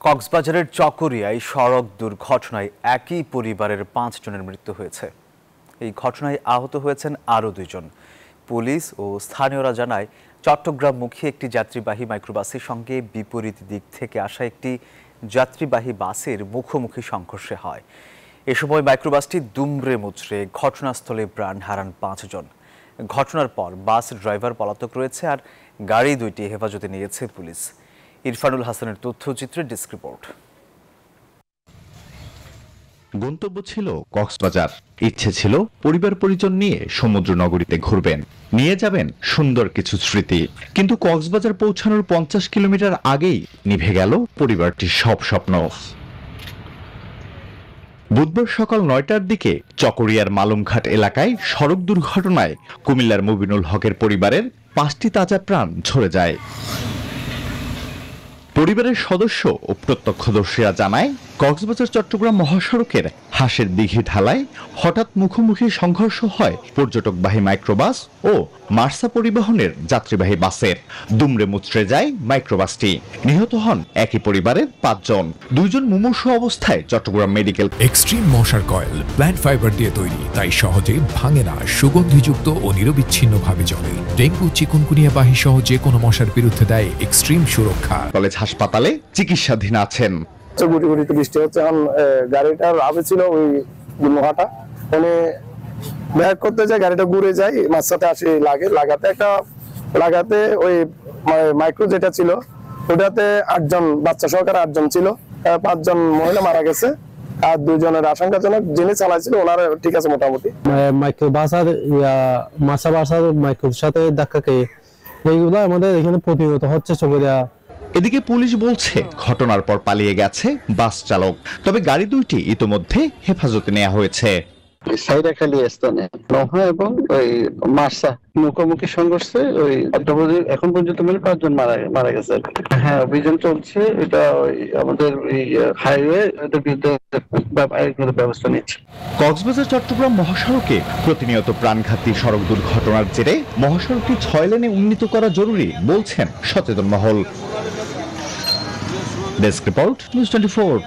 কক্সবাজারের চকরিয়ায় সড়ক দুর্ঘটনায় একই পরিবারের 5 জনের মৃত্যু হয়েছে। এই ঘটনায় আহত হয়েছেন আরও 2 জন। পুলিশ ও স্থানীয়রা জানায়, চট্টগ্রামমুখী একটি যাত্রীবাহী মাইক্রোবাসের সঙ্গে বিপরীত দিক থেকে আসা একটি যাত্রীবাহী বাসের মুখোমুখি সংঘর্ষে হয়। এ সময় মাইক্রোবাসটি দুমড়ে মুচড়ে ঘটনাস্থলে প্রাণ হারান 5 জন। ঘটনার পর বাস ড্রাইভার পলাতক রয়েছে, আর গাড়ি দুইটি হেফাজতে নিয়েছে পুলিশ। ইরফানুল হাসানের তথ্যচিত্রে ডেস্ক রিপোর্ট। গন্তব্য ছিল কক্সবাজার, ইচ্ছে ছিল পরিবার পরিজন নিয়ে সমুদ্র নগরীতে ঘুরবেন, নিয়ে যাবেন সুন্দর কিছু স্মৃতি। কিন্তু কক্সবাজার পৌঁছানোর 50 কিলোমিটার আগেই নিভে গেল পরিবারটির সব স্বপ্ন। বুধবার সকাল 9টার দিকে চকরিয়ার মালুমঘাট এলাকায় সড়ক দুর্ঘটনায় কুমিল্লার মুবিনুল হকের পরিবারের 5টি তাজা প্রাণ ঝরে যায়। পরিবারের সদস্য ও প্রত্যক্ষদর্শীরা জানায়, কক্সবাজার চট্টগ্রাম মহাসড়কের হাঁসের দিঘি ঢালায় হঠাৎ মুখোমুখি সংঘর্ষ হয় পর্যটকবাহী মাইক্রোবাস ও মার্সা পরিবহনের যাত্রীবাহী বাসের। দুমড়ে মুচড়ে যায় মাইক্রোবাসটি। নিহত হন একই পরিবারের 5 জন। 2 জন মুমূর্ষু অবস্থায় চট্টগ্রাম মেডিকেল। এক্সট্রিম মশার কয়েল প্ল্যান্ট ফাইবার দিয়ে তৈরি, তাই সহজে ভাঙে না, সুগন্ধিযুক্ত ও নিরবিচ্ছিন্নভাবে জ্বলে। ডেঙ্গু, চিকুনগুনিয়া বাহী সহ যে কোনো মশার বিরুদ্ধে দেয় এক্সট্রিম সুরক্ষা। কলেজ হাসপাতালে চিকিৎসাধীন আছেন। গুটি গুটি বৃষ্টি হচ্ছে, এখন গাড়িটার আবে ছিল ওই মহাটা, মানে ব্যাক করতে যায়, গাড়িটা ঘুরে যায়, মাঝ সাথে আসে লাগাতে ওই মাইক্রো যেটা ছিল ওটাতে 8 জন বাচ্চা সহকারে 8 জন ছিল। 5 জন মহিলা মারা গেছে, আর 2 জনের আশঙ্কাজনক। যিনি চালাইছিল ওনার ঠিক আছে মোটামুটি। মাইক্রো বাস আর মাসা বাস আর মাইক্রোর সাথে ধাক্কা খেয়ে এইগুলো আমাদের এখানে প্রতিনিয়ত হচ্ছে চকরিয়া। এদিকে পুলিশ বলছে, ঘটনার পর পালিয়ে গেছে বাস চালক, তবে গাড়ি দুইটি ইতোমধ্যে হেফাজতে নেওয়া হয়েছে। সাইরাখালী স্থানে নৌহা এবং ওই মার্সা মুখোমুখি সংঘর্ষে ওই এখন পর্যন্ত 5 জন মারা গেছে। হ্যাঁ, অভিযান চলছে। এটা আমাদের হাইওয়ে বিরুদ্ধে ব্যবস্থা নিচ্ছে। কক্সবাজার চট্টগ্রাম মহাসড়কে প্রতিনিয়ত প্রাণঘাতী সড়ক দুর্ঘটনার জেরে মহাসড়কটি 6 লেনে উন্নীত করা জরুরি বলছেন সচেতন মহল। Desk report, news 24।